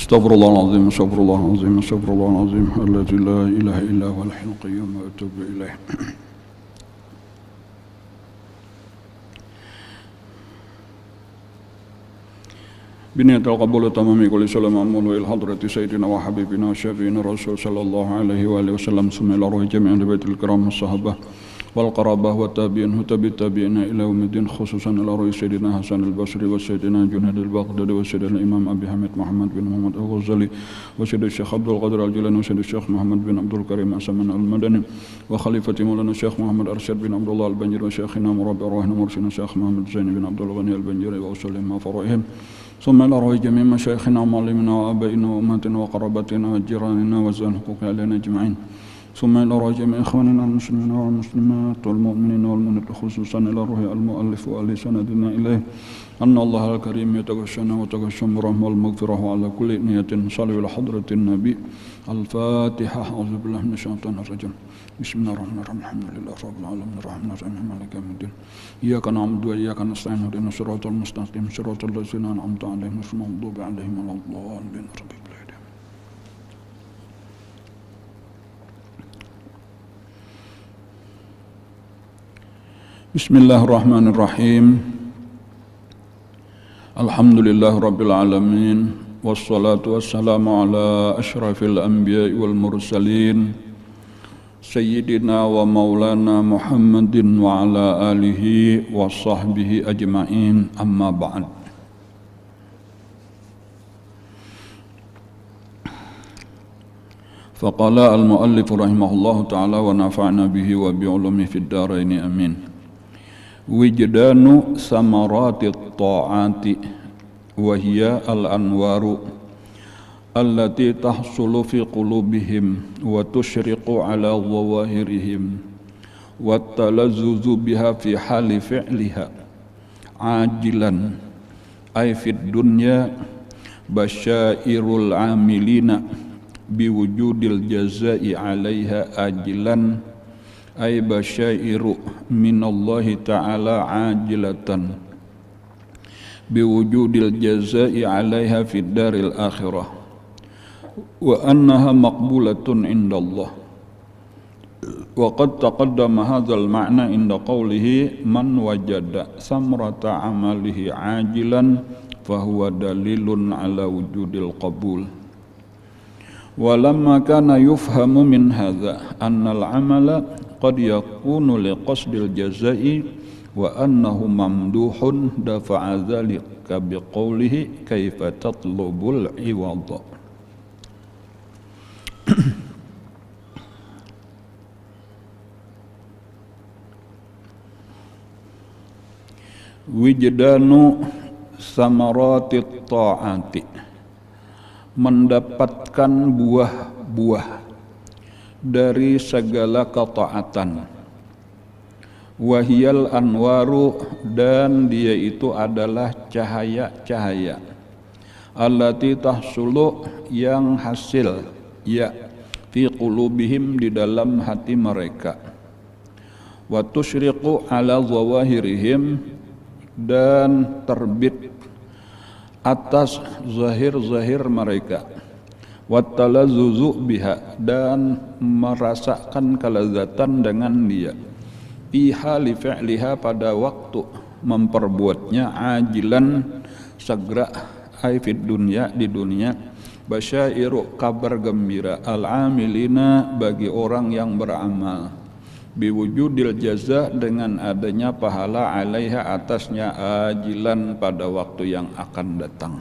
Astaghfirullahaladzim, astaghfirullahaladzim, astaghfirullahaladzim, alladzi la ilaha illa huwal hayyul qayyum wa atubu ilaih. Biniyatul qabul tamami kulli salam amul wa hadrati sayyidina wa habibina wa syafiina rasul sallallahu alaihi wa alihi wasallam summa ila ruhi jami'an baitul kiram sahabah wal qarabah wa tabi'in tabi'ina ila yaumiddin khususan ila ruhi sayyidina Hasan al-Basri wa sayyidina Junaid al-Baghdadi wa sayyidina Imam Abi Hamid Muhammad bin Muhammad al-Ghazali wa sayyidina Syekh Abdul Qadir al-Jilani wa sayyidina Syekh Muhammad bin Abdul Karim As-Saman al-Madani wa khalifati Maulana Syekh Muhammad Arsyad bin Abdullah al-Banjiri wa Syekhina Murabbi ar-Rahim Mursyidina Syekh Muhammad Zaini bin Abdul Ghani al-Banjiri wa usulihim wa faraihim ثم إلى روح جميع مشايخنا ومعلمنا وآبائنا وأمهاتنا وقراباتنا وجيراننا وزان حقوق علينا أجمعين ثم إلى روح جميع إخواننا المسلمين والمسلمات والمؤمنين والمؤمنات خصوصا إلى روح المؤلف وأهل سندنا إليه أن الله الكريم يتغشنا وتغشى الرحمة والمغفرة على كل نية صلوا إلى حضرة النبي الفاتحة أعوذ بالله من الشيطان الرجيم بسم الله الرحمن الرحيم الحمد لله رب العالمين الرحمن الرحيم مالك يوم الدين إياك نعبد وإياك نستعين اهدنا الصراط المستقيم صراط الذين أنعمت عليهم غير المغضوب عليهم ولا الضالين بسم الله الرحمن الرحيم الحمد لله رب العالمين والصلاة والسلام على أشرف الأنبياء والمرسلين سيدنا ومولانا محمد وعلى آله وصحبه أجمعين أما بعد فقال المؤلف رحمه الله تعالى ونفعنا به وبعلومه في الدارين آمين وجدان ثمرات الطاعات وهي الأنوار التي تحصل في قلوبهم وتشرق على ظواهرهم والتلذذ بها في حال فعلها عاجلا أي في الدنيا بشائر العاملين بوجود الجزاء عليها آجلا أي بشائر من الله تعالى عاجلة بوجود الجزاء عليها في الدار الآخرة وأنها مقبولة عند الله وقد تقدم هذا المعنى عند قوله من وجد ثمرة عمله عاجلا فهو دليل على وجود القبول ولما كان يفهم من هذا أن العمل قد يكون لقصد الجزاء وأنه ممدوح دفع ذلك بقوله كيف تطلب العوض Wijdanu samaratit ta'ati mendapatkan buah-buah dari segala ketaatan wahiyal anwaru dan dia itu adalah cahaya-cahaya allati tahsulu yang hasil ya fi qulubihim di dalam hati mereka wa tusyriqu ala zawahirihim dan terbit atas zahir-zahir mereka wa talazzuzu biha dan merasakan kelezatan dengan dia fi hali fi'liha pada waktu memperbuatnya ajilan segera ai fid dunya di dunia basyairu kabar gembira al-amilina bagi orang yang beramal biwujudil jaza dengan adanya pahala alaiha atasnya ajilan pada waktu yang akan datang.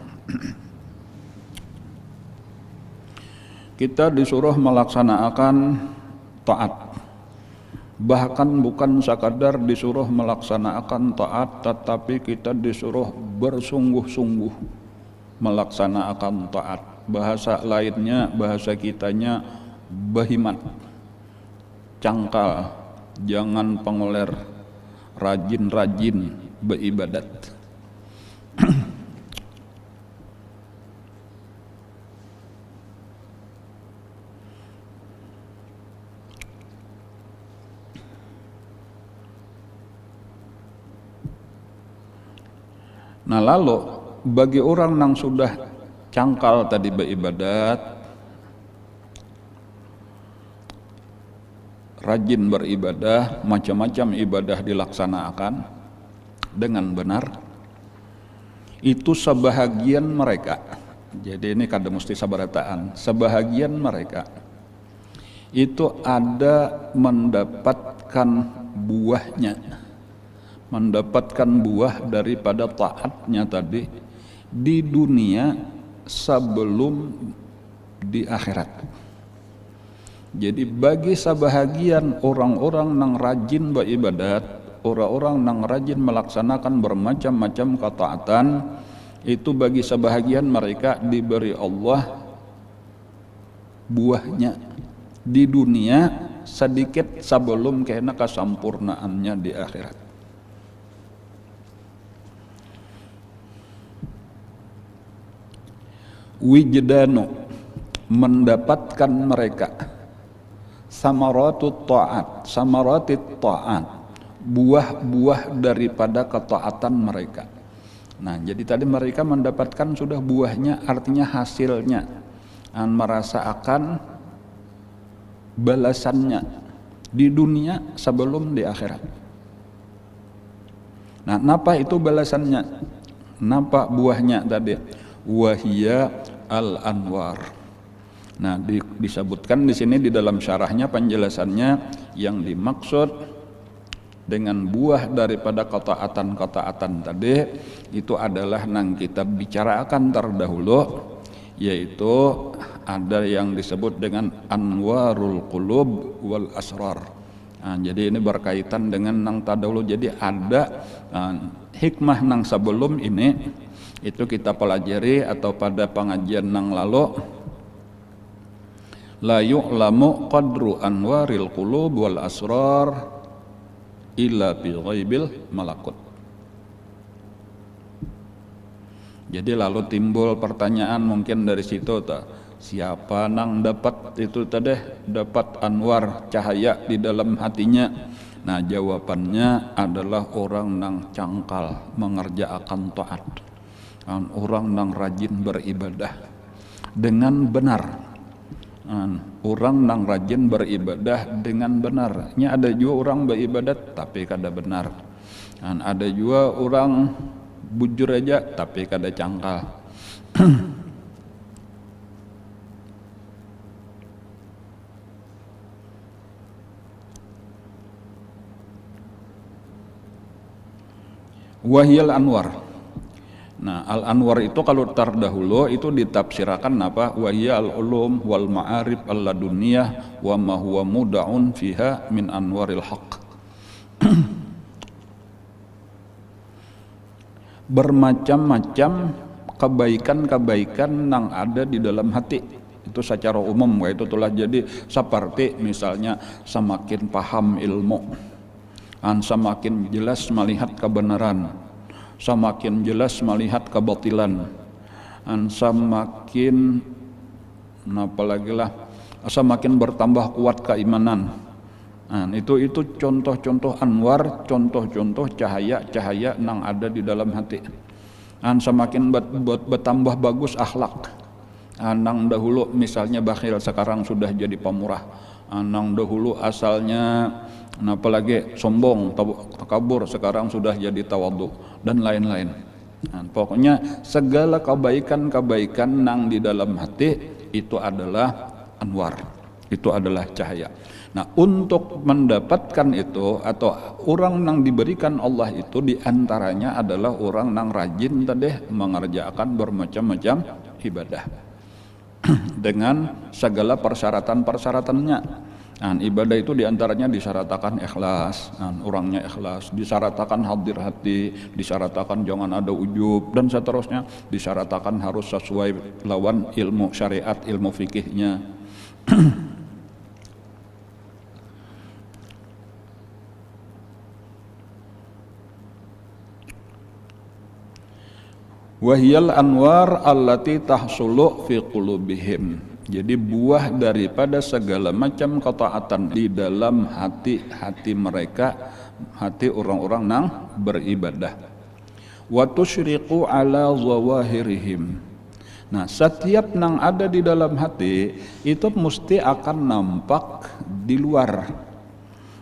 Kita disuruh melaksanakan taat, bahkan bukan sekadar disuruh melaksanakan taat, tetapi kita disuruh bersungguh-sungguh melaksanakan taat. Bahasa lainnya, bahasa kitanya bahimat, cangkal, jangan pengoler, rajin-rajin beribadat. Nah lalu bagi orang yang sudah cangkal tadi beribadat, rajin beribadah, macam-macam ibadah dilaksanakan dengan benar, itu sebahagian mereka. Jadi ini kada mesti sabarataan, sebahagian mereka itu ada mendapatkan buahnya, mendapatkan buah daripada taatnya tadi di dunia sebelum di akhirat. Jadi bagi sebahagian orang-orang yang rajin beribadat, orang-orang yang rajin melaksanakan bermacam-macam ketaatan, itu bagi sebahagian mereka diberi Allah buahnya di dunia sedikit sebelum kena kesempurnaannya di akhirat. Wijdanu, mendapatkan mereka samaratut ta'at, samaratit ta'at, buah-buah daripada ketaatan mereka. Nah, jadi tadi mereka mendapatkan sudah buahnya, artinya hasilnya, merasa akan balasannya di dunia sebelum di akhirat. Nah, napa itu balasannya? Napa buahnya tadi? Wahia al-anwar. Nah, disebutkan di sini di dalam syarahnya, penjelasannya, yang dimaksud dengan buah daripada ketaatan-ketaatan tadi itu adalah nang kita bicarakan terdahulu, yaitu ada yang disebut dengan anwarul qulub wal asrar. Nah, jadi ini berkaitan dengan nang terdahulu. Jadi ada hikmah nang sebelum ini itu kita pelajari atau pada pengajian nang lalu. La yu'lamu qadru anwaril qulub wal asrar illa bi ghaibil malakut. Jadi lalu timbul pertanyaan mungkin dari situ, siapa nang dapat itu tadi, dapat anwar cahaya di dalam hatinya? Nah, jawabannya adalah orang nang cangkal mengerjakan taat, orang nang rajin beribadah dengan benar. Orang nang rajin beribadah dengan benar. Ini ada juga orang beribadat tapi kada benar. Ada juga orang bujur aja tapi kada cangkal. Wahyal anwar. Nah, al-anwar itu kalau terdahulu itu ditafsirkan apa? Wahya al-ulum wal ma'arif al-laduniyah wa ma huwa muda'un fiha min anwaril haqq. Bermacam-macam kebaikan-kebaikan yang ada di dalam hati. Itu secara umum, itu telah jadi seperti misalnya semakin paham ilmu, semakin jelas melihat kebenaran, semakin jelas melihat kebatilan, semakin semakin bertambah kuat keimanan. Itu contoh-contoh anwar, contoh-contoh cahaya-cahaya yang ada di dalam hati. Semakin bertambah bagus akhlak. Nang dahulu misalnya bakhil sekarang sudah jadi pemurah. Nang dahulu asalnya apalagi sombong, takabur, sekarang sudah jadi tawadhu dan lain-lain. Pokoknya segala kebaikan-kebaikan nang di dalam hati itu adalah anwar, itu adalah cahaya. Nah, untuk mendapatkan itu atau orang yang diberikan Allah itu diantaranya adalah orang yang rajin tadi mengerjakan bermacam-macam ibadah dengan segala persyaratan-persyaratannya. Nah, ibadah itu diantaranya disyaratkan ikhlas, orangnya ikhlas, disyaratkan hadir hati, disyaratkan jangan ada ujub, dan seterusnya, disyaratkan harus sesuai lawan ilmu syariat, ilmu fikihnya. Wahyal anwar allati tahsulu fi qulubihim. Jadi buah daripada segala macam ketaatan di dalam hati-hati mereka, hati orang-orang nang beribadah. Wa tusyriqu ala zawahirihim, Nah, setiap nang ada di dalam hati itu mesti akan nampak di luar.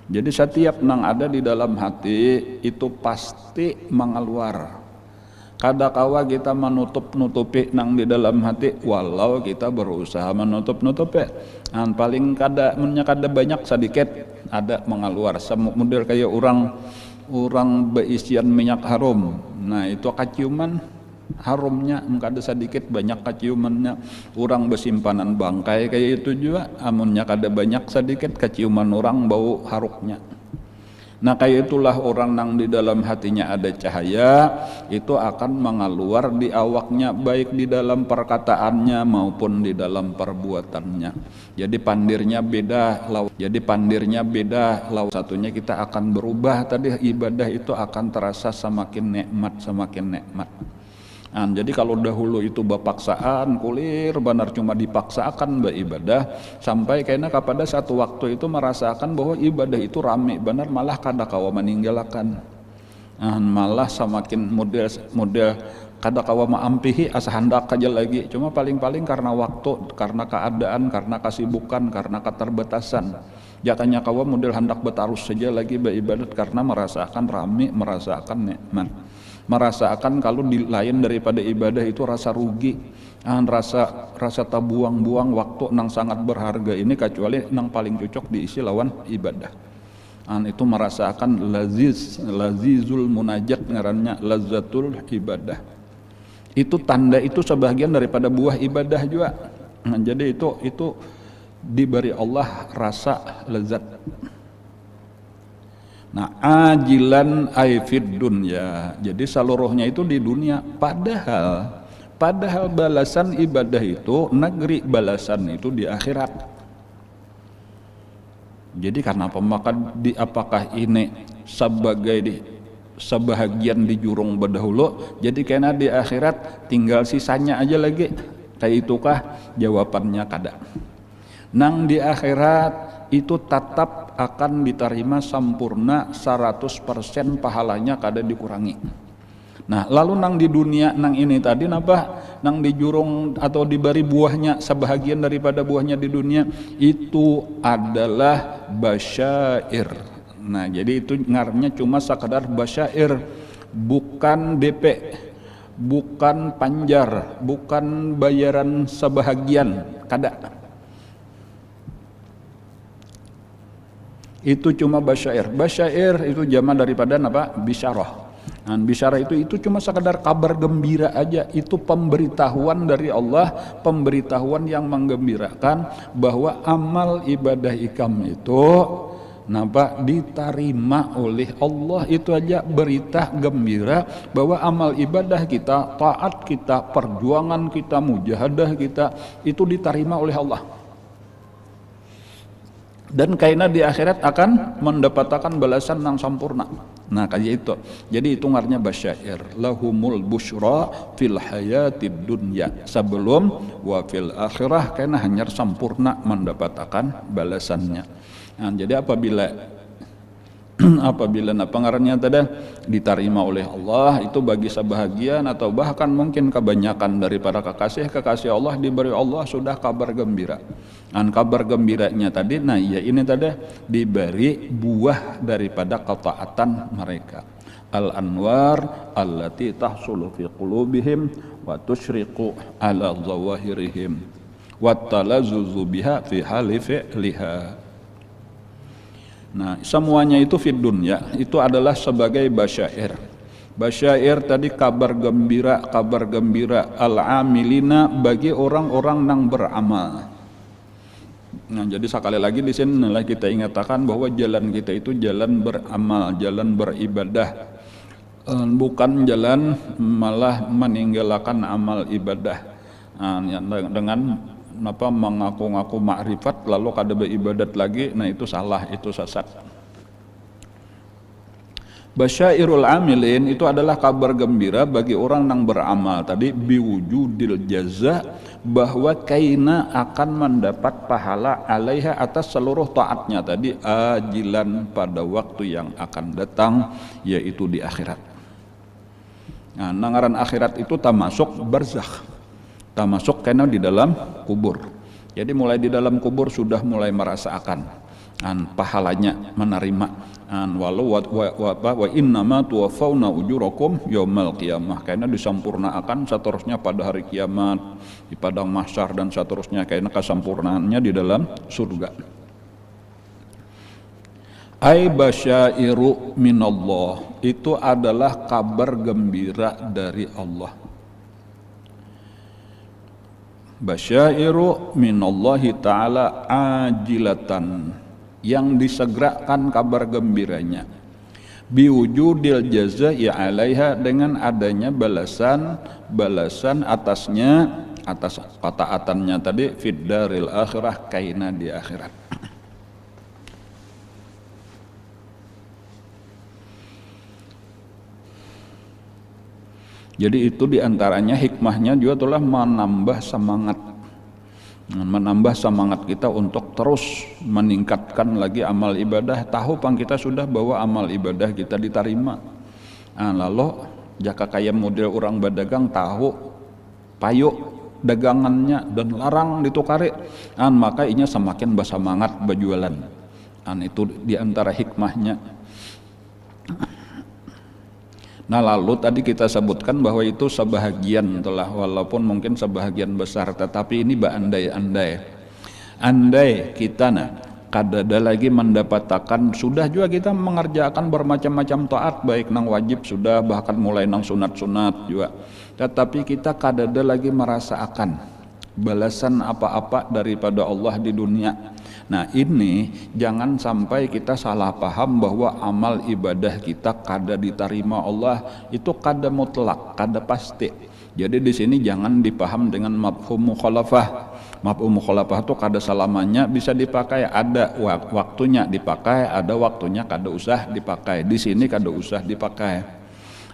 Jadi setiap nang ada di dalam hati itu pasti mengeluar. Kadakawa kita menutup-nutupi nang di dalam hati, walau kita berusaha menutup-nutupi. Paling kada banyak sedikit ada mengeluar. Model kayak orang beisian minyak harum. Nah, itu kaciuman harumnya kada sedikit banyak kaciumannya. Orang bersimpanan bangkai kayak itu juga, amunnya kada banyak sedikit kaciuman orang bau haruknya. Nah, kayak itulah orang nang di dalam hatinya ada cahaya itu akan mengeluar di awaknya, baik di dalam perkataannya maupun di dalam perbuatannya. Jadi pandirnya beda, satunya kita akan berubah. Tadi ibadah itu akan terasa semakin nikmat. Jadi kalau dahulu itu bapaksaan kulir benar cuma dipaksakan beribadah, sampai kayaknya kepada satu waktu itu merasakan bahwa ibadah itu rame benar, malah kadakawa meninggalkan. Malah semakin model kadakawa maampihi asa hendak aja lagi, cuma paling-paling karena waktu, karena keadaan, karena kesibukan, karena keterbatasan. Jatanya kawa model hendak betarus saja lagi beribadat karena merasakan rame, merasakan nikmat. Merasakan kalau di lain daripada ibadah itu rasa rugi, rasa tabuang-buang waktu nang sangat berharga ini, kecuali nang paling cocok diisi lawan ibadah. Itu merasakan lazizul munajat, ngarannya lazzatul ibadah. Itu tanda, itu sebagian daripada buah ibadah juga. Jadi itu diberi Allah rasa lezat. Nah, ajilan aifid dunya. Jadi seluruhnya itu di dunia. Padahal balasan ibadah itu, negeri balasan itu di akhirat. Jadi karena apakah ini sebahagian di jurung berdahulu, jadi karena di akhirat tinggal sisanya aja lagi. Kayak itukah? Jawabannya kada. Nang di akhirat itu tetap akan diterima sempurna 100% pahalanya, kada dikurangi. Nah, lalu nang di dunia nang ini tadi napa? Nang di jurung atau diberi buahnya, sebahagian daripada buahnya di dunia itu adalah basyair. Nah, jadi itu ngarnya cuma sekadar basyair, bukan DP, bukan panjar, bukan bayaran sebahagian, kada. Itu cuma basyair. Basyair itu zaman daripada apa? Bisyarah. Bisyarah itu cuma sekadar kabar gembira aja. Itu pemberitahuan dari Allah, pemberitahuan yang menggembirakan bahwa amal ibadah ikam itu diterima oleh Allah. Itu aja berita gembira bahwa amal ibadah kita, taat kita, perjuangan kita, mujahadah kita itu diterima oleh Allah. Dan kaina di akhirat akan mendapatkan balasan yang sempurna. Nah, kayak itu. Jadi itu ngarnya basyair. Lahumul busyra fil hayatid dunya. Sebelum wa fil akhirah kaina hanya sempurna mendapatkan balasannya. Nah, jadi apabila ngarannya tadi diterima oleh Allah, itu bagi sebahagian atau bahkan mungkin kebanyakan daripada kekasih Allah diberi Allah sudah kabar gembira. Dan kabar gembiranya tadi, nah ya ini tadi diberi buah daripada ketaatan mereka. Al-anwar allati tahsulu fi qulubihim wa tusyriqu ala zawahirihim wa talazuzu biha fi hali fi'liha. Nah, semuanya itu fid dunya, itu adalah sebagai basyair. Basyair tadi kabar gembira al-amilina bagi orang-orang yang beramal. Nah, jadi sekali lagi di sini kita ingatkan bahwa jalan kita itu jalan beramal, jalan beribadah, bukan jalan malah meninggalkan amal ibadah. Nah, dengan mengaku-ngaku makrifat lalu kada beribadat lagi, nah itu salah, itu sesat. Basyairul amilin itu adalah kabar gembira bagi orang yang beramal tadi biwujudil jaza, bahwa kaina akan mendapat pahala alaiha atas seluruh taatnya tadi, ajilan pada waktu yang akan datang, yaitu di akhirat. Nah, nangaran akhirat itu termasuk barzakh. termasuk kena di dalam kubur. Jadi mulai di dalam kubur sudah mulai merasakan pahalanya menerima walau wa innama tuwaffawna ujurakum yaumal qiyamah, karena disempurnakan seterusnya pada hari kiamat di padang mahsyar dan seterusnya, karena kesempurnaannya di dalam surga. Ai basyairu minallah, itu adalah kabar gembira dari Allah. Basyairu minallahi ta'ala ajilatan, yang disegerakan kabar gembiranya, biwujudil jazaa'i 'alaiha, dengan adanya balasan atasnya, atas ketaatannya tadi, fid daril akhirah, kaina di akhirat. Jadi itu diantaranya hikmahnya juga telah menambah semangat kita untuk terus meningkatkan lagi amal ibadah. Tahu pang kita sudah bahwa amal ibadah kita diterima. Lalu jaka kaya model orang badagang tahu payuk dagangannya dan larang ditukari, maka inya semakin bersemangat berjualan. Itu diantara hikmahnya. Nah lalu tadi kita sebutkan bahwa itu sebahagian telah, walaupun mungkin sebahagian besar, tetapi ini andai kita kadada lagi mendapatkan, sudah juga kita mengerjakan bermacam-macam taat, baik nang wajib sudah, bahkan mulai nang sunat-sunat juga, tetapi kita kadada lagi merasakan balasan apa-apa daripada Allah di dunia. Nah ini jangan sampai kita salah paham bahwa amal ibadah kita kada diterima Allah itu kada mutlak, kada pasti. Jadi di sini jangan dipaham dengan mafhum mukhalafah. Mafhum mukhalafah itu kada selamanya bisa dipakai, ada waktunya dipakai, ada waktunya kada usah dipakai. Di sini kada usah dipakai.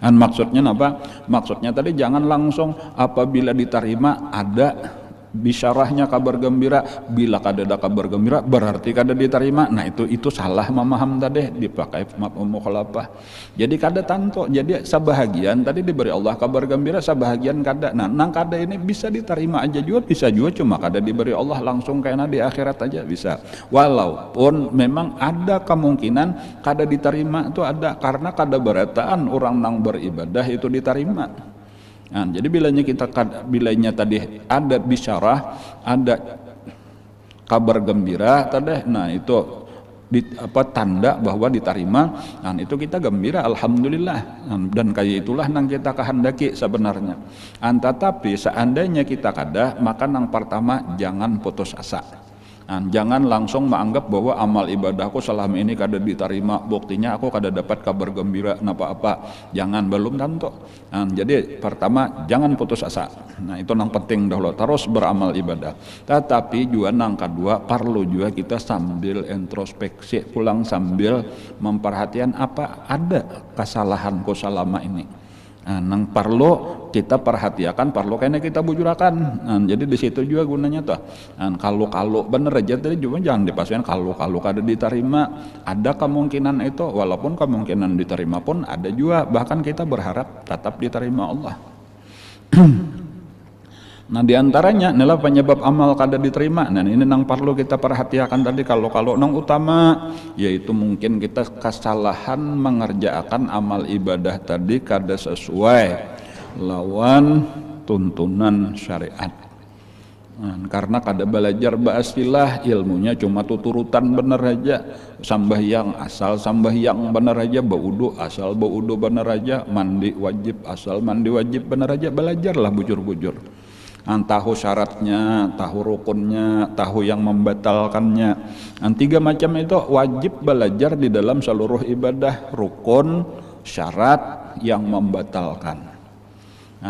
Maksudnya apa? Maksudnya tadi jangan langsung apabila diterima ada bisyarahnya kabar gembira, bila kada ada kabar gembira berarti kada diterima. Nah itu salah memaham tadi, dipakai mafhum mukhalafah. Jadi kada tanto, jadi sebahagian tadi diberi Allah kabar gembira, sebahagian kada. Nah nang kada ini bisa diterima aja juga, bisa juga, cuma kada diberi Allah langsung kena di akhirat aja bisa. Walaupun memang ada kemungkinan kada diterima itu ada, karena kada berataan orang nang beribadah itu diterima. Jadi bilanya tadi ada bisyarah, ada kabar gembira tadi, nah itu tanda bahwa diterima, itu kita gembira, alhamdulillah, dan kayak itulah nang kita kehendaki sebenarnya. Tetapi seandainya kita kada, maka nang pertama jangan putus asa. Jangan langsung menganggap bahwa amal ibadahku selama ini kada diterima, buktinya aku kada dapat kabar gembira apa-apa. Jangan, belum tentu. Jadi pertama jangan putus asa. Nah itu yang penting dahulu, terus beramal ibadah. Tetapi juga yang kedua perlu juga kita sambil introspeksi pulang, sambil memperhatikan apa ada kesalahanku selama ini. Nang perlu kita perhatikan, perlu kayaknya kita bujurakan. Jadi di situ juga gunanya tuh. Kalau bener aja tadi juga jangan dipastikan kalau kada diterima. Ada kemungkinan itu, walaupun kemungkinan diterima pun ada juga. Bahkan kita berharap tetap diterima Allah. Nah diantaranya inilah penyebab amal kada diterima. Nah ini nang perlu kita perhatikan tadi, kalau nang utama yaitu mungkin kita kesalahan mengerjakan amal ibadah tadi kada sesuai lawan tuntunan syariat. Karena kada belajar ba'asilah, ilmunya cuma tuturutan bener aja, sambahyang asal sambahyang bener aja, baudu asal baudu bener aja, mandi wajib asal mandi wajib bener aja, belajarlah bujur-bujur. Tahu syaratnya, tahu rukunnya, tahu yang membatalkannya. 3 macam itu wajib belajar di dalam seluruh ibadah, rukun, syarat yang membatalkan.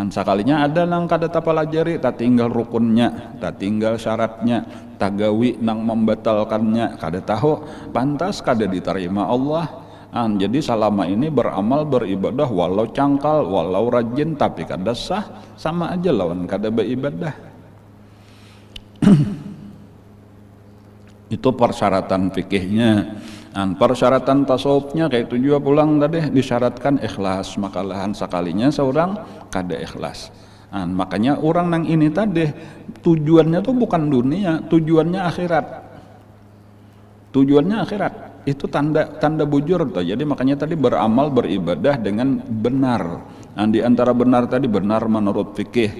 Sekalinya ada nang kada tapalajari, tak tinggal rukunnya, tak tinggal syaratnya, tak gawi nang membatalkannya, kada tahu, pantas kada diterima Allah. Jadi selama ini beramal beribadah walau cangkal, walau rajin, tapi kada sah, sama aja lawan kada beribadah. Itu persyaratan fikihnya. Persyaratan tasawufnya kayak itu juga pulang tadi disyaratkan ikhlas, maka lahan sekalinya seorang kada ikhlas. Makanya orang nang ini tadi tujuannya tuh bukan dunia, tujuannya akhirat. Tujuannya akhirat. Itu tanda bujur tuh. Jadi makanya tadi beramal beribadah dengan benar. Di antara benar tadi benar menurut fikih,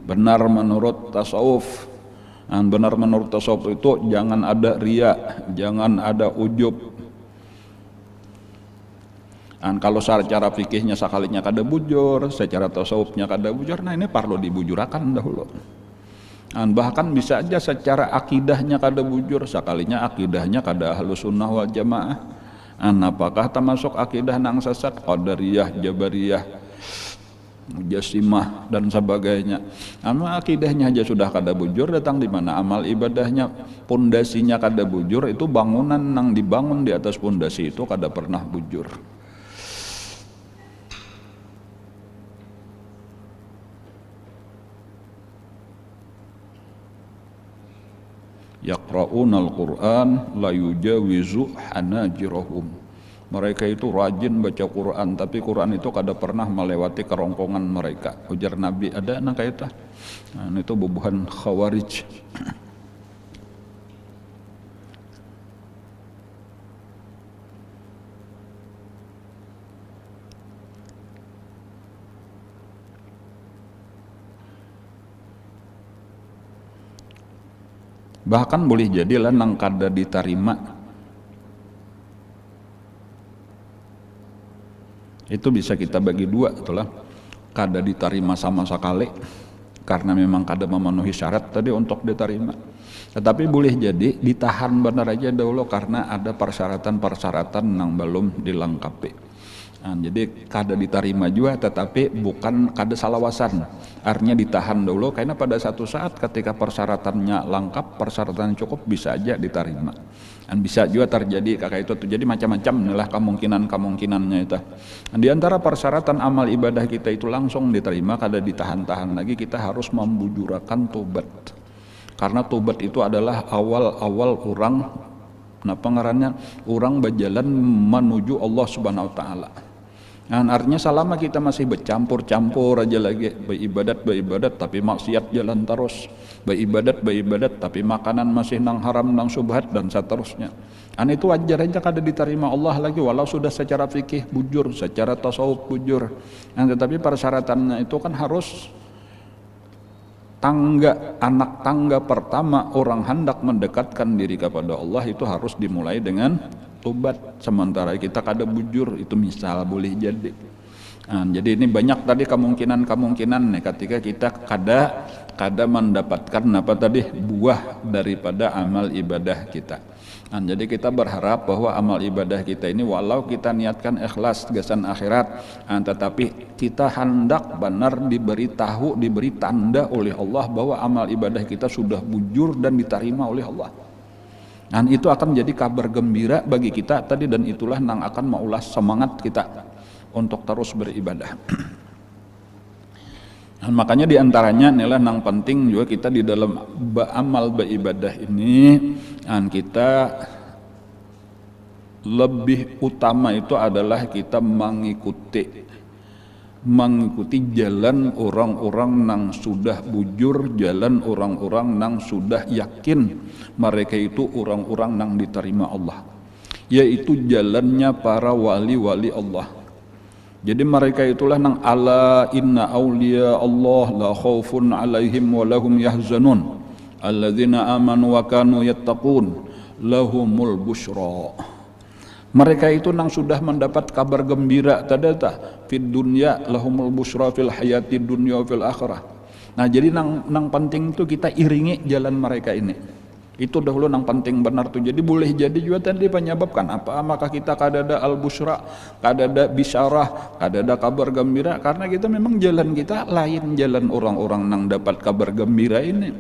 benar menurut tasawuf. Benar menurut tasawuf itu jangan ada riya, jangan ada ujub. Kalau secara fikihnya sakalinya kada bujur, secara tasawufnya kada bujur, nah ini perlu dibujurakan dahulu. Bahkan bisa aja secara akidahnya kada bujur, sekalinya akidahnya kada ahlus sunnah wal jamaah. Apakah termasuk akidah nang sesat, qadariyah, jabariyah, mujasimah dan sebagainya. Akidahnya aja sudah kada bujur, datang di mana amal ibadahnya, pondasinya kada bujur, itu bangunan nang dibangun di atas pondasi itu kada pernah bujur. Yaqra'unal Qur'an la yujawizu hanajirahum. Mereka itu rajin baca Quran, tapi Quran itu kada pernah melewati kerongkongan mereka. Ujar Nabi, ada anak kaita. Itu bubuhan Khawarij. Bahkan boleh jadilah nang kada diterima itu bisa kita bagi dua, itulah kada diterima sama sekali karena memang kada memenuhi syarat tadi untuk diterima, tetapi boleh jadi ditahan benar aja dahulu karena ada persyaratan-persyaratan yang belum dilengkapi. Jadi kada diterima juga, tetapi bukan kada salawasan, artinya ditahan dulu karena pada satu saat ketika persyaratannya lengkap, persyaratan cukup, bisa aja diterima. Dan bisa juga terjadi kakak itu, jadi macam-macam inilah kemungkinannya itu. Di antara persyaratan amal ibadah kita itu langsung diterima, kada ditahan-tahan lagi, kita harus membujurakan tobat. Karena tobat itu adalah awal-awal orang, pengarannya orang berjalan menuju Allah Subhanahu Wa Taala. Artinya selama kita masih bercampur-campur aja lagi, beribadat tapi maksiat jalan terus, beribadat tapi makanan masih nang haram, nang subhat dan seterusnya. Itu wajar aja kada diterima Allah lagi, walau sudah secara fikih bujur, secara tasawuf bujur. Tetapi persyaratannya itu kan harus anak tangga pertama orang hendak mendekatkan diri kepada Allah itu harus dimulai dengan tobat. Sementara kita kada bujur, itu misal boleh jadi. Jadi ini banyak tadi kemungkinan nih ketika kita kada mendapatkan apa tadi buah daripada amal ibadah kita. Jadi kita berharap bahwa amal ibadah kita ini walau kita niatkan ikhlas gasan akhirat, tetapi kita hendak benar diberi tanda oleh Allah bahwa amal ibadah kita sudah bujur dan diterima oleh Allah. Dan itu akan menjadi kabar gembira bagi kita tadi, dan itulah yang akan maulas semangat kita untuk terus beribadah. Dan makanya diantaranya inilah yang penting juga kita di dalam amal beribadah ini, dan kita lebih utama itu adalah kita mengikuti jalan orang-orang yang sudah bujur, jalan orang-orang yang sudah yakin mereka itu orang-orang yang diterima Allah, yaitu jalannya para wali-wali Allah. Jadi mereka itulah nang ala inna awliya Allah la khaufun alaihim wa lahum yahzanun alladzina amanu wa kanu yattaqun lahumul busyra. Mereka itu nang sudah mendapat kabar gembira tadata fid dunya lahumul busyra fil hayati dunya fil akhirah. Nah, jadi nang penting itu kita iringi jalan mereka ini. Itu dahulu nang penting benar tuh. Jadi boleh jadi juga tadi penyebabkan apa, maka kita kada ada al-busyra, kada ada bisyarah, kada ada kabar gembira, karena kita memang jalan kita lain jalan orang-orang nang dapat kabar gembira ini.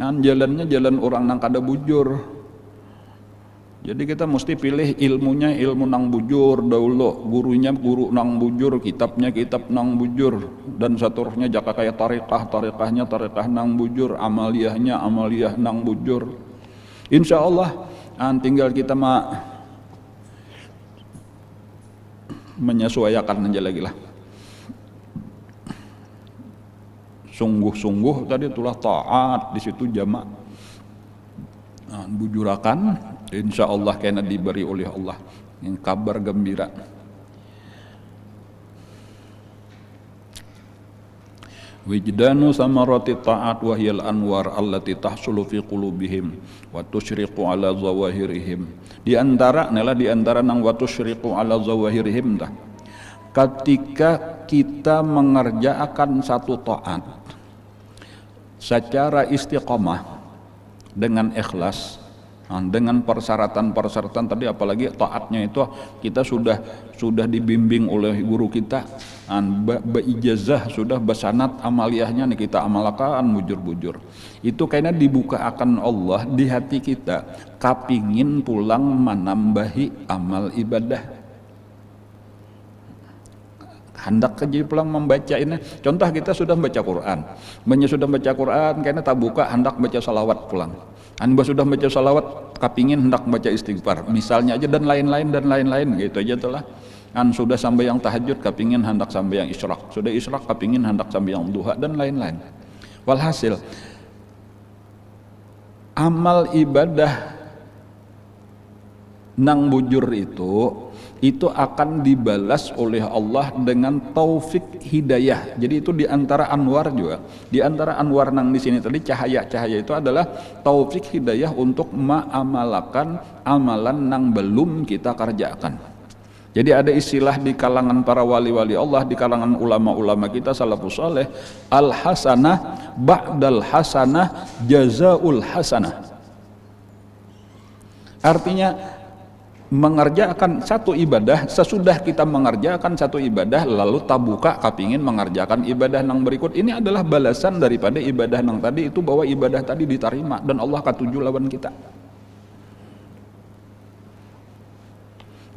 Nah, jalannya jalan orang nang kada bujur. Jadi kita mesti pilih ilmunya ilmu nang bujur dahulu, gurunya guru nang bujur, kitabnya kitab nang bujur, dan seterusnya jaka kayak tarikahnya tarikah nang bujur, amaliyahnya amaliyah nang bujur. Insya Allah tinggal kita menyesuaikan aja lagi lah. sungguh-sungguh tadi itulah taat di situ jamak. Bujurakan insya Allah kena diberi oleh Allah yang kabar gembira. Wijdanu samarati ta'at wa hiyal anwar allati tahsulu fi qulubihim wa tusyriqu ala zawahirihim. Di antara nang wa tusyriqu ala zawahirihim dah. Ketika kita mengerjakan satu taat secara istiqomah dengan ikhlas, dengan persyaratan tadi, apalagi taatnya itu kita sudah dibimbing oleh guru kita, beijazah sudah besanad amaliyahnya nih kita amalkan bujur-bujur. Itu kayaknya dibuka akan Allah di hati kita, kapingin pulang menambahi amal ibadah. Hendak jadi pulang membaca ini. Contoh kita sudah baca Quran, kayaknya tak buka hendak baca salawat pulang. Anda sudah baca salawat, kapingin hendak baca istighfar, misalnya aja, dan lain-lain gitu aja telah. Sudah sampai yang tahajud, kapingin hendak sampai yang isyraq, sudah isyraq kapingin hendak sampai yang duha, dan lain-lain. Walhasil amal ibadah nang bujur itu akan dibalas oleh Allah dengan taufik hidayah. Jadi itu diantara anwar juga. Di antara anwar nang di sini tadi cahaya itu adalah taufik hidayah untuk mengamalkan amalan nang belum kita kerjakan. Jadi ada istilah di kalangan para wali-wali Allah, di kalangan ulama-ulama kita salafus saleh, al hasanah ba'dal hasanah jazaul hasanah. Artinya mengerjakan satu ibadah, sesudah kita mengerjakan satu ibadah lalu tabuka kapingin mengerjakan ibadah nang berikut, ini adalah balasan daripada ibadah nang tadi itu, bahwa ibadah tadi diterima dan Allah katuju lawan kita.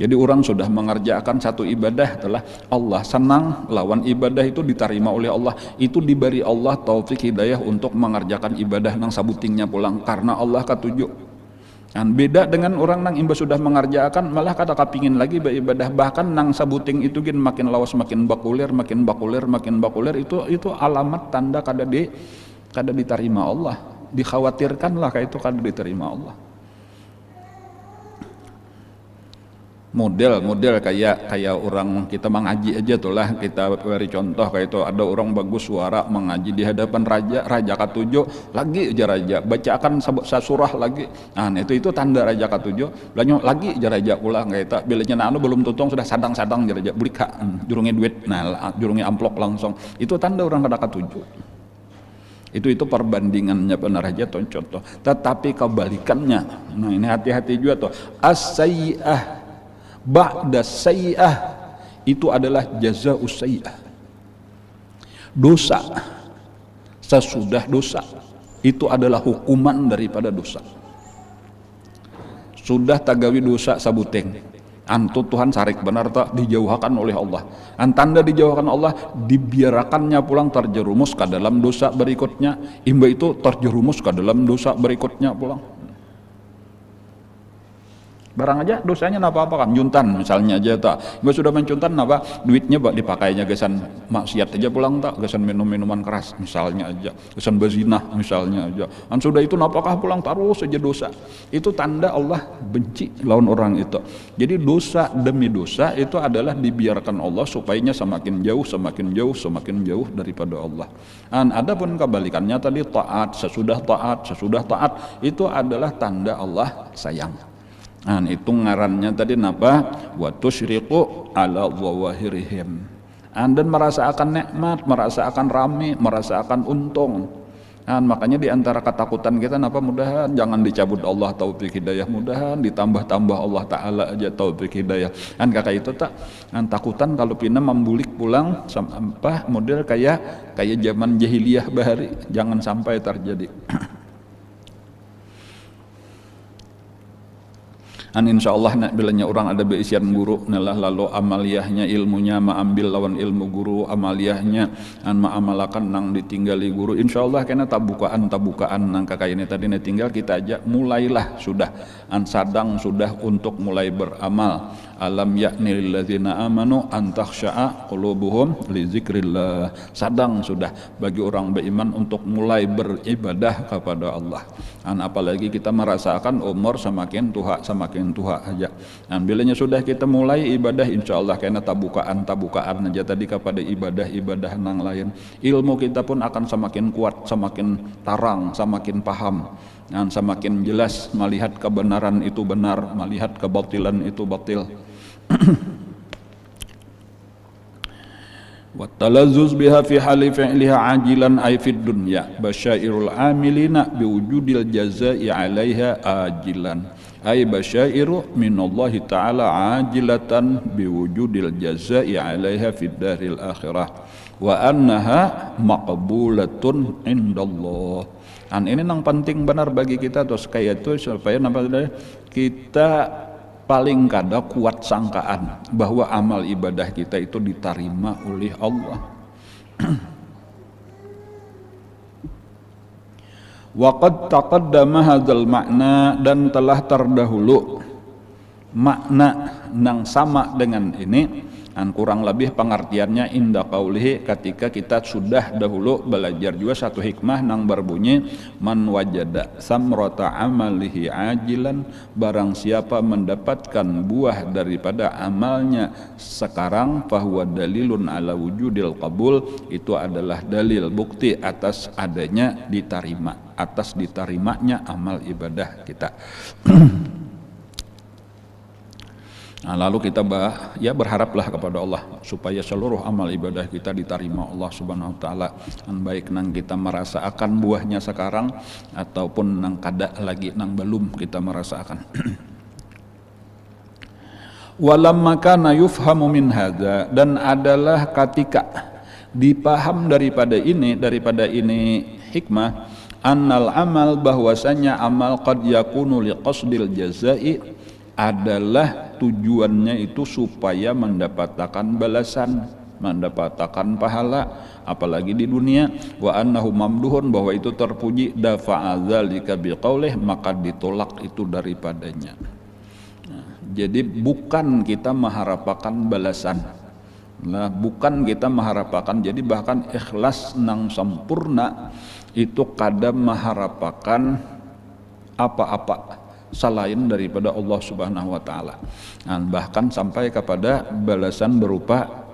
Jadi orang sudah mengerjakan satu ibadah, telah Allah senang lawan ibadah itu diterima oleh Allah, itu diberi Allah taufik hidayah untuk mengerjakan ibadah nang sabutingnya pulang karena Allah katuju. Dan beda dengan orang nang imba sudah mengerjakan malah kata kapingin lagi beribadah, bahkan nang sabuting itu gin makin lawas makin bakulir itu alamat tanda kada diterima Allah. Dikhawatirkanlah kayak itu kada diterima Allah. Model kayak orang kita mengaji aja tuh lah, kita beri contoh kayak itu, ada orang bagus suara mengaji di hadapan raja ketujuh, lagi aja raja bacakan surah lagi, itu tanda raja ketujuh, lanjut lagi aja raja ulang kayak itu, bilanya belum tutung sudah sadang raja beli jurungnya duit, jurungnya amplok langsung, itu tanda orang kada ketujuh. Itu perbandingannya benar aja contoh. Tetapi kebalikannya, ini hati-hati juga tuh, as-sayyi'ah ba'da sayyi'ah itu adalah jazaa'us sayyi'ah. Dosa sesudah dosa itu adalah hukuman daripada dosa. Sudah tagawi dosa sabuteng, antu Tuhan sarik benar tak dijauhkan oleh Allah. Tanda dijauhkan Allah, dibiarakannya pulang terjerumus ke dalam dosa berikutnya. Imba itu terjerumus ke dalam dosa berikutnya pulang. Barang aja dosanya apa kan, juntan misalnya aja tak, sudah mencuntan apa, duitnya dipakainya gesan maksiat aja pulang tak, gesan minuman keras misalnya aja, gesan berzina misalnya aja, sudah itu napakah pulang terus saja dosa. Itu tanda Allah benci lawan orang itu. Jadi dosa demi dosa itu adalah dibiarkan Allah supaya semakin jauh daripada Allah. Adapun kebalikannya tadi sesudah taat itu adalah tanda Allah sayang. Itu ngarannya tadi napa, wa tusyriqu ala zawahirihim, dan merasa akan nikmat, merasa akan rame, merasa akan untung. Makanya diantara ketakutan kita napa, mudahan jangan dicabut Allah taufik hidayah, mudahan ditambah-tambah Allah Ta'ala aja taufik hidayah. Kakak itu tak takutan kalau pina membulik pulang apa model kayak zaman jahiliyah bahari, jangan sampai terjadi. Insya Allah bilanya orang ada beisian guru nalah lalu amaliyahnya ilmunya ambil lawan ilmu guru, amaliyahnya ma'amalakan nang ditinggali guru, insya Allah kena tabukaan nang kakak ini tadi tinggal kita aja mulailah sudah sadang sudah untuk mulai beramal. alam ya'ni lil ladzina amanu an takhsha'a qulubuhum li dzikrillah. Sadang sudah bagi orang beriman untuk mulai beribadah kepada Allah. Apalagi kita merasakan umur semakin tua aja. Bilanya sudah kita mulai ibadah, insya Allah karena tabukaan aja tadi kepada ibadah nang lain, ilmu kita pun akan semakin kuat, semakin tarang, semakin paham, dan semakin jelas melihat kebenaran itu benar, melihat kebatilan itu batil. Wa talazzuz biha fi hali fi'liha ajilan ay fid dunya basyairul amilina biwujudil jazaa'i 'alaiha ajilan ay basyairu minallahi ta'ala ajilatan biwujudil jazaa'i 'alaiha fid daril akhirah wa annaha maqbulatun indallah. Ini yang penting benar bagi kita terus kayak itu supaya kita paling kada kuat sangkaan bahwa amal ibadah kita itu diterima oleh Allah. Waqad taqaddama hadzal makna, dan telah terdahulu makna yang sama dengan ini, dan kurang lebih pengertiannya inda qaulihi, ketika kita sudah dahulu belajar juga satu hikmah nang berbunyi man wajada samrata amalihi ajilan, barang siapa mendapatkan buah daripada amalnya sekarang, fahuwa dalilun ala wujudil qabul, itu adalah dalil bukti atas adanya diterima, atas diterimanya amal ibadah kita. Lalu kita berharaplah kepada Allah supaya seluruh amal ibadah kita diterima Allah Subhanahu wa taala, baik nang kita merasakan buahnya sekarang ataupun nang kada lagi, nang belum kita merasakan. Walamma kana yufhamu min hadza, dan adalah ketika dipaham daripada ini hikmah, annal amal, bahwasanya amal qad yakunu liqasdil jazai, adalah tujuannya itu supaya mendapatkan balasan, mendapatkan pahala, apalagi di dunia. Wa annahu mamduhun, bahwa itu terpuji, dafa'a dzalika biqaulih, maka ditolak itu daripadanya. Jadi bukan kita mengharapkan balasan, bukan kita mengharapkan, jadi bahkan ikhlas nang sempurna itu kada mengharapkan apa-apa selain daripada Allah Subhanahu wa taala, dan bahkan sampai kepada balasan berupa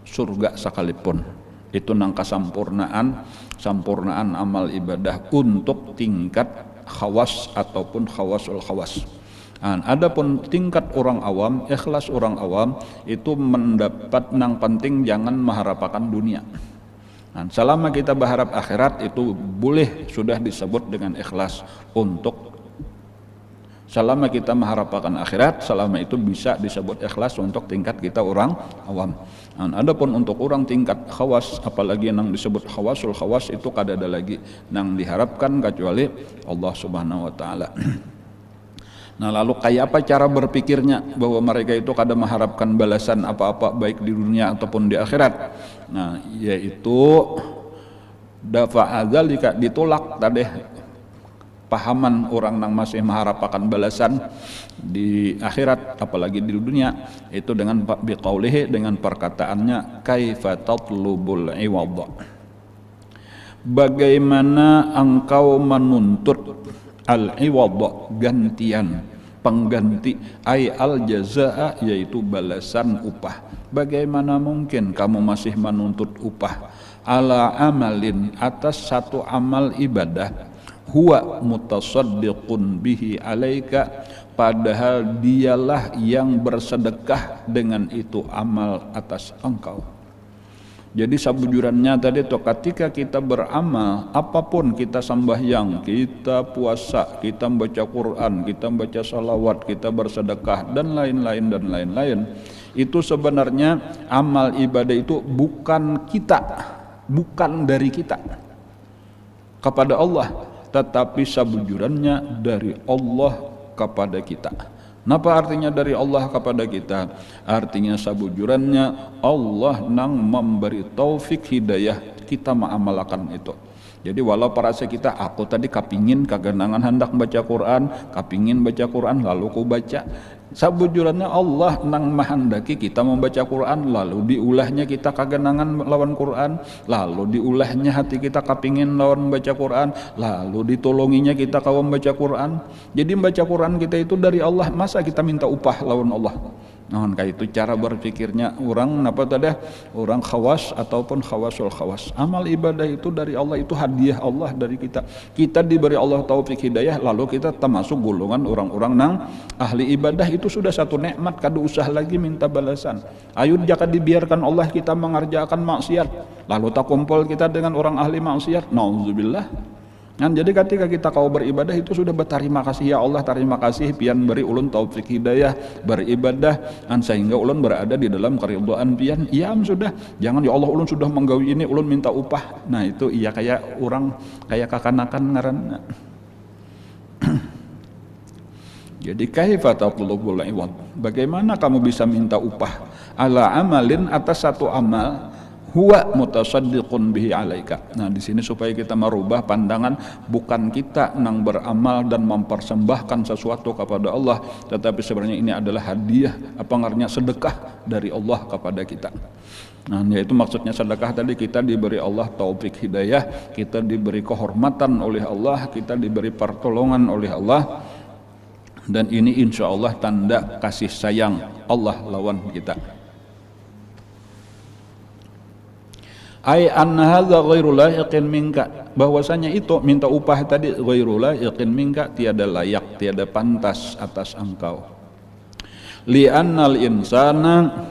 surga sekalipun. Itu nang kesempurnaan amal ibadah untuk tingkat khawas ataupun khawasul khawas. Adapun tingkat orang awam, ikhlas orang awam itu mendapat nang penting jangan mengharapkan dunia. Selama kita berharap akhirat itu boleh sudah disebut dengan ikhlas. Untuk selama kita mengharapkan akhirat, selama itu bisa disebut ikhlas untuk tingkat kita orang awam. Adapun untuk orang tingkat khawas, apalagi yang disebut khawasul khawas, itu kada ada lagi yang diharapkan kecuali Allah Subhanahu wa taala. Lalu kayak apa cara berpikirnya bahwa mereka itu kada mengharapkan balasan apa-apa baik di dunia ataupun di akhirat? Yaitu dafa'a dzalika, ditolak tadi pahaman orang yang masih mengharapkan balasan di akhirat apalagi di dunia, itu dengan biqaulihi, dengan perkataannya kaifa tatlubul iwad, bagaimana engkau menuntut al-iwad, gantian, pengganti, ay al-jazaa, yaitu balasan upah. Bagaimana mungkin kamu masih menuntut upah ala amalin, atas satu amal ibadah, huwa mutasaddiqun bihi alaika, padahal dialah yang bersedekah dengan itu amal atas engkau. Jadi sabujurannya tadi itu ketika kita beramal apapun, kita sembahyang, kita puasa, kita baca Quran, kita baca salawat, kita bersedekah dan lain-lain, itu sebenarnya amal ibadah itu bukan dari kita kepada Allah, tetapi sabujurannya dari Allah kepada kita. Napa artinya dari Allah kepada kita? Artinya sabujurannya Allah nang memberi taufik hidayah kita mengamalkan itu. Jadi walau parasa kita, aku tadi kapingin kagenangan hendak baca Quran, kapingin baca Quran lalu ku baca. Sabujurannya Allah nang mahandaki kita membaca Quran, lalu diulahnya kita kagenangan lawan Quran, lalu diulahnya hati kita kapingin lawan membaca Quran, lalu ditolonginya kita kawan membaca Quran. Jadi membaca Quran kita itu dari Allah, masa kita minta upah lawan Allah? Nah, kayak itu cara berpikirnya orang apa tadi? Orang khawas ataupun khawasul khawas. Amal ibadah itu dari Allah, itu hadiah Allah dari kita. Kita diberi Allah taufik hidayah, lalu kita termasuk golongan orang-orang nang ahli ibadah, itu sudah satu nikmat, kadu usah lagi minta balasan. Ayo jangan dibiarkan Allah kita mengerjakan maksiat, lalu tak kumpul kita dengan orang ahli maksiat. Nauzubillah. Nah, jadi ketika kita kau beribadah itu sudah berterima kasih, ya Allah terima kasih pian beri ulun taufik hidayah beribadah sehingga ulun berada di dalam keridhaan pian. Iya sudah, jangan ya Allah ulun sudah menggawi ini ulun minta upah. Nah itu iya kayak orang kayak kakanakan ngaranna. Jadi kaifa tatlubul iwad? Bagaimana kamu bisa minta upah ala amalin atas satu amal huwa mutasaddiqun bihi alaika. Nah, di sini supaya kita merubah pandangan, bukan kita nang beramal dan mempersembahkan sesuatu kepada Allah, tetapi sebenarnya ini adalah hadiah, apa ngarnya sedekah dari Allah kepada kita. Nah, yaitu maksudnya sedekah tadi, kita diberi Allah taufik hidayah, kita diberi kehormatan oleh Allah, kita diberi pertolongan oleh Allah, dan ini insya Allah tanda kasih sayang Allah lawan kita. Ai anna hadza ghairu laiqin minka, bahwasanya itu minta upah tadi ghairu laiqin minka, tiada layak, tiada pantas atas engkau. Li annal insana,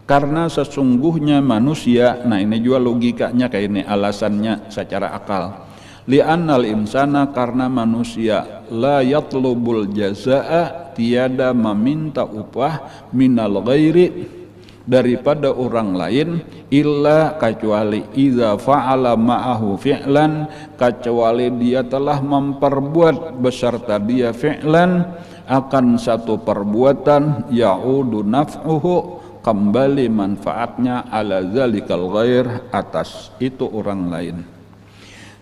karena sesungguhnya manusia. Nah ini juga logikanya kayak ini, alasannya secara akal. Li annal insana, karena manusia la yatlubul jazaa, tiada meminta upah minal ghairi, daripada orang lain, illa kecuali idza fa'ala ma'ahu fi'lan, kecuali dia telah memperbuat beserta dia fi'lan akan satu perbuatan, ya'udu naf'uhu, kembali manfaatnya ala zalikal ghair, atas itu orang lain.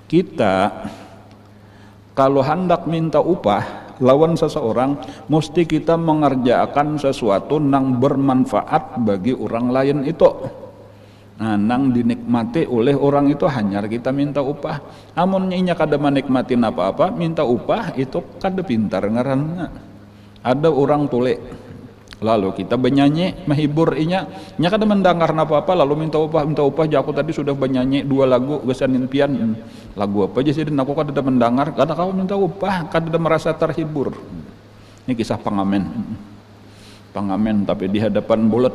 Kita kalau hendak minta upah lawan seseorang, mesti kita mengerjakan sesuatu nang bermanfaat bagi orang lain itu. Nah, nang dinikmati oleh orang itu hanyar kita minta upah. Amun inya kada menikmatin apa-apa, minta upah itu kada pintar ngaranna. Ada orang tule, lalu kita bernyanyi menghibur inya, nya kada mendengar apa-apa, lalu minta upah. Jaku tadi sudah bernyanyi 2 lagu gesanin pian. Lagu apa aja sih, dan aku kada mendengar, kada kau minta upah, kada merasa terhibur. Ini kisah pengamen tapi di hadapan bulat,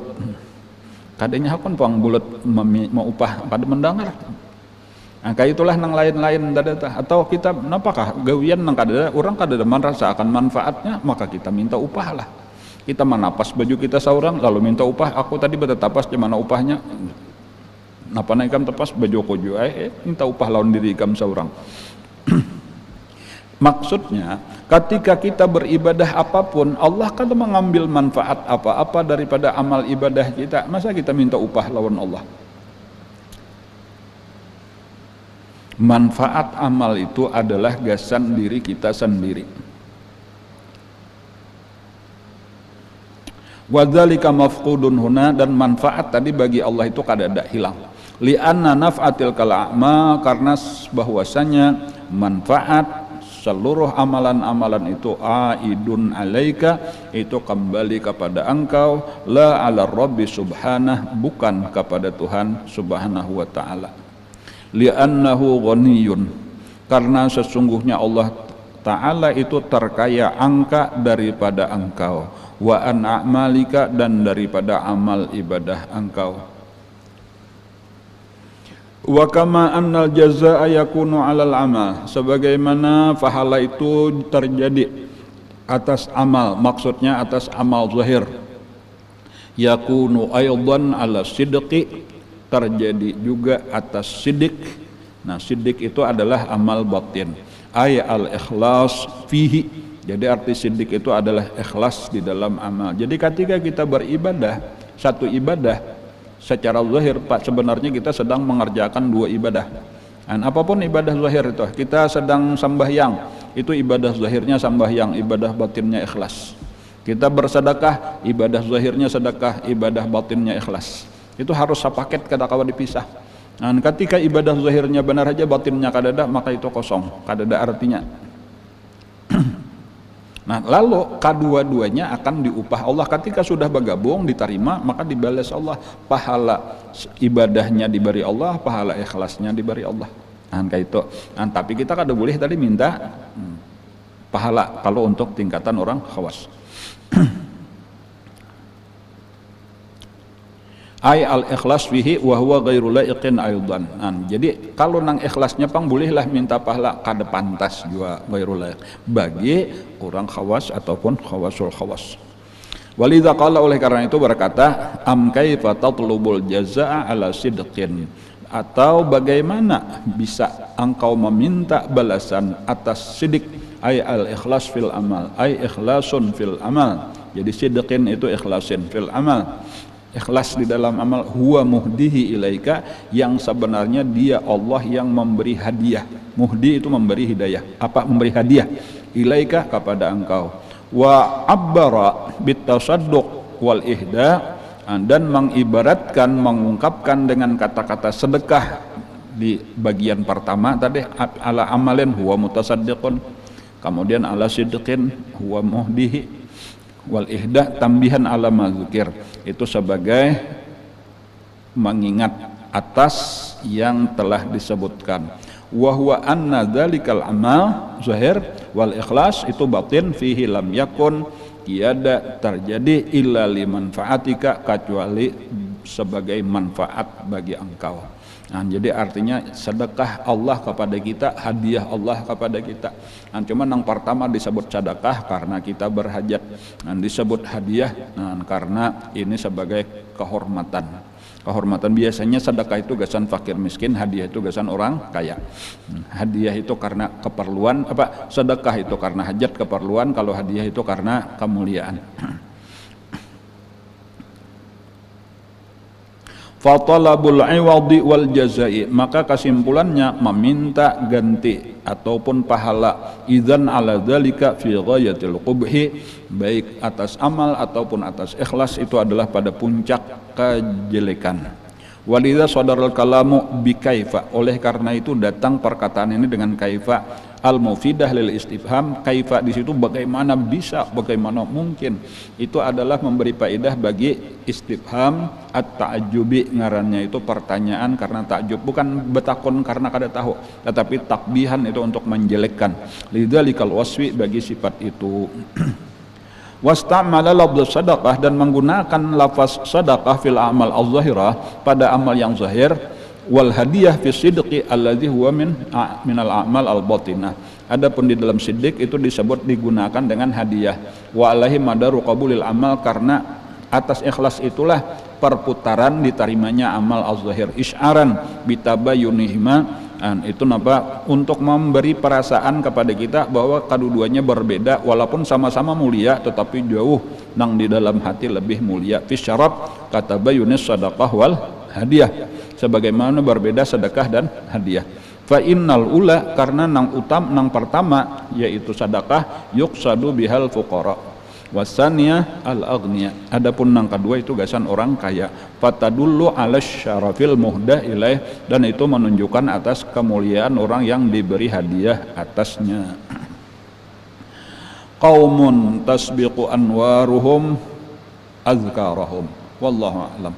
kadanya hakon pang bulat mau upah, kada mendengar. Nah, kayak itulah nang lain-lain dada. Atau kita napakah gawian nang kada orang kada merasa akan manfaatnya, maka kita minta upah lah. Kita menapas baju kita seorang lalu minta upah, aku tadi bertapas gimana upahnya, napa naikam tepas baju kojo minta upah lawan diri ikam seorang. Maksudnya ketika kita beribadah apapun, Allah kan mengambil manfaat apa-apa daripada amal ibadah kita, masa kita minta upah lawan Allah? Manfaat amal itu adalah gasan diri kita sendiri. Wadzalika mafqudun huna, dan manfaat tadi bagi Allah itu kada ada hilang. Li'anna naf'atil kala'ma, karena bahwasanya manfaat seluruh amalan-amalan itu aidun alaika, itu kembali kepada engkau, la ala rabbi subhanah, bukan kepada Tuhan subhanahu wa ta'ala. Li'annahu ghaniyun, karena sesungguhnya Allah ta'ala itu terkaya angka daripada engkau, wa an a'malika, dan daripada amal ibadah engkau. Wa kama annal jazaa'a yakunu 'alal amal, sebagaimana pahala itu terjadi atas amal, maksudnya atas amal zahir. Yakunu aidan 'ala sidqi, terjadi juga atas sidik. Nah, sidik itu adalah amal batin, ay al ikhlas fihi. Jadi arti sidik itu adalah ikhlas di dalam amal. Jadi ketika kita beribadah, satu ibadah secara zahir, Pak, sebenarnya kita sedang mengerjakan 2 ibadah. Dan apapun ibadah zahir itu, kita sedang sembahyang, itu ibadah zahirnya sembahyang, ibadah batinnya ikhlas. Kita bersedekah, ibadah zahirnya sedekah, ibadah batinnya ikhlas. Itu harus sepaket, kada kawa dipisah. Dan ketika ibadah zahirnya benar aja, batinnya kadada, maka itu kosong, kadada artinya. Nah, lalu kedua-duanya akan diupah Allah. Ketika sudah bergabung, diterima, maka dibalas Allah. Pahala ibadahnya diberi Allah, pahala ikhlasnya diberi Allah. Nah, kayak itu. Nah, tapi kita kada boleh tadi minta pahala kalau untuk tingkatan orang khawas. Ay al-ikhlas fihi wa huwa ghairu laiqin aidan. Jadi kalau nang ikhlasnya pang bolehlah minta pahala kada pantas juga ghairu laiq bagi orang khawas ataupun khawasul khawas. Walidza qala, oleh karena itu berkata, am kaifa tatlubul jazaa ala sidqin, atau bagaimana bisa engkau meminta balasan atas sidik, ay al-ikhlas fil amal, ay ikhlasun fil amal. Jadi sidqin itu ikhlasin fil amal, ikhlas di dalam amal, huwa muhdihi ilaika, yang sebenarnya dia Allah yang memberi hadiah. Muhdi itu memberi hidayah, apa memberi hadiah, ilaika kepada engkau. Wa abbara bitasadduq wal ihda, dan mengibaratkan, mengungkapkan dengan kata-kata sedekah di bagian pertama tadi, ala amalin huwa mutasaddiqun, kemudian ala sidqin huwa muhdihi, wal ihda tambihan ala mazukir, itu sebagai mengingat atas yang telah disebutkan. Wa huwa anna dzalikal amal zahir wal ikhlas itu batin, fihi lam yakun, tiada terjadi illa limanfaatika, kecuali sebagai manfaat bagi engkau. Nah, jadi artinya sedekah Allah kepada kita, hadiah Allah kepada kita. Nah, cuma yang pertama disebut sedekah karena kita berhajat, dan disebut hadiah karena ini sebagai kehormatan. Kehormatan biasanya sedekah itu gasan fakir miskin, hadiah itu gasan orang kaya. Hadiah itu karena keperluan, apa sedekah itu karena hajat keperluan, kalau hadiah itu karena kemuliaan. Fatalabul iwadi wal jazai, maka kesimpulannya meminta ganti ataupun pahala, idzan ala dzalika fi ghayatil qubhi, baik atas amal ataupun atas ikhlas, itu adalah pada puncak kejelekan. Walidza sadaral kalamu bi kaifa, oleh karena itu datang perkataan ini dengan kaifa al mufidah lil istifham. Kaifa di situ bagaimana bisa, bagaimana mungkin, itu adalah memberi faedah bagi istifham at-ta'ajjubi, ngarannya itu pertanyaan karena takjub, bukan betakon karena kada tahu, tetapi takbihan itu untuk menjelekkan. Lidzalikal wasfi, bagi sifat itu. Wastamala lafdz sadaqah, dan menggunakan lafaz sadaqah fil amal az-zahirah, pada amal yang zahir, wal hadiyah fi sidqi alladzi huwa minal a'mal al-batinah. Adapun di dalam siddiq itu disebut digunakan dengan hadiah. Wa alaihi madaru qabulil amal, karena atas ikhlas itulah perputaran diterimanya amal az-zahir. Isy'aran bitabayunihima, itu napa untuk memberi perasaan kepada kita bahwa kedua-duanya berbeda, walaupun sama-sama mulia tetapi jauh nang di dalam hati lebih mulia. Fi syarab kata bayunis sadaqah wal hadiah, sebagaimana berbeda sedekah dan hadiah. Fa innal ula, karena nang pertama yaitu sedekah, yuqsadu bihal fuqara, wasania al aghnia, adapun nang kedua itu gasan orang kaya. Fatadullu ala syarafil muhdah ilaih, dan itu menunjukkan atas kemuliaan orang yang diberi hadiah atasnya. Qaumun tasbiqu anwaruhum azkarahum, wallahu a'lam.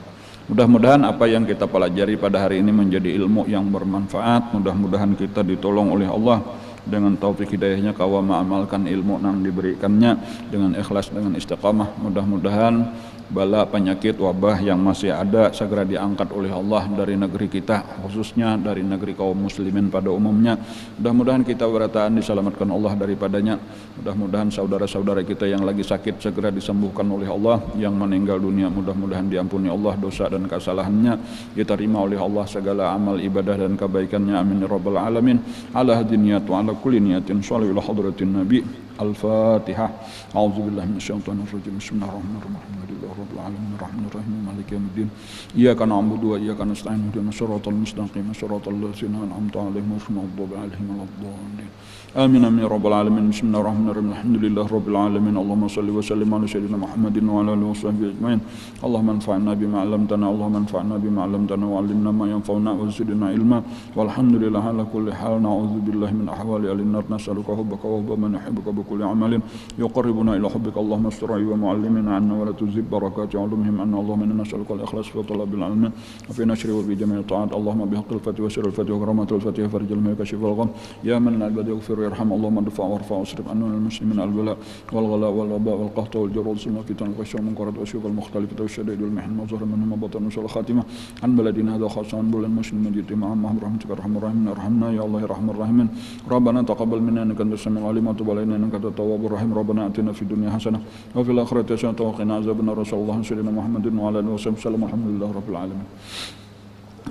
Mudah-mudahan apa yang kita pelajari pada hari ini menjadi ilmu yang bermanfaat. Mudah-mudahan kita ditolong oleh Allah dengan taufik hidayahnya kawa mengamalkan ilmu yang diberikannya dengan ikhlas, dengan istiqamah. Mudah-mudahan bala penyakit wabah yang masih ada segera diangkat oleh Allah dari negeri kita, khususnya dari negeri kaum muslimin pada umumnya. Mudah-mudahan kita berataan diselamatkan Allah daripadanya. Mudah-mudahan saudara-saudara kita yang lagi sakit segera disembuhkan oleh Allah, yang meninggal dunia mudah-mudahan diampuni Allah dosa dan kesalahannya, diterima oleh Allah segala amal ibadah dan kebaikannya, amin ya rabbal alamin. Ala hadiniyat wa ala kulli niyatin shalih ila hadratin nabi Al-Fatihah. A'udzubillahi minasyaitonirrajim. Bismillahirrahmanirrahim. Alhamdulillahirabbil alamin arrahmanir rahim maliki yaumiddin. Iyyaka na'budu wa iyyaka nasta'in ihdinas siratal mustaqim siratal ladzina an'amta 'alaihim ghairil maghdubi 'alaihim waladdallin. Amin amin ya rabbal alamin. Bismillahirrahmanirrahim. Alhamdulillahi rabbil alamin. Allahumma shalli wa sallim ala sayyidina Muhammadin wa ala alihi washabbihi ajmain. Allahumma anfa'na bima 'allamtana, Allahumma anfa'na bima 'allamtana wa 'allimna ma yanfa'una wa zidna ilma. Walhamdulillah ala kulli hal. Na'udzu billahi min ahwali ahli an-nar. Nas'aluka hubbaka wa hubba man yuhibbuka bi kulli 'amalin yuqarribuna ila hubbika. Allahumma astur wa mu'allimina 'anna wa la tuzib barakati 'ulumihim 'anna. Allahumma inna nas'aluka al-ikhlas fi talabil 'ilmi wa fi nashri wa bi jami'i ta'at. Allahumma bihaqqil fatiha wa sirril fatiha wa karamatil fatiha farjil ma yakshiful gham. Ya man al-'ibad yaghfir yarham. Allahumma adfa warfa wasrif 'anna al-muslimin al-bala wal ghala wal waba wal qahth wal jar wal sulma fitan wa syarr munkarat wa syuq al-mukhtalifat wa syada'id wal mihan wa zahra minhum wa batan wa khatimah an baladina hadha khasan bulan muslimin yatima ma'am rahmatika arhamar rahimin arhamna ya Allah ya rahmar rahimin. Rabbana taqabbal minna innaka antas samiul alim wa tub alaina innaka antat tawwabur rahim. Rabbana atina fid dunya hasanah wa fil akhirati hasanah wa qina azabannar. Sallallahu sayyidina Muhammadin wa ala alihi wasallam. Alhamdulillahi rabbil alamin.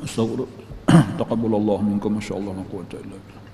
Astaghfirullah. Taqabbalallahu minkum, masyaallah, la quwwata illa billah.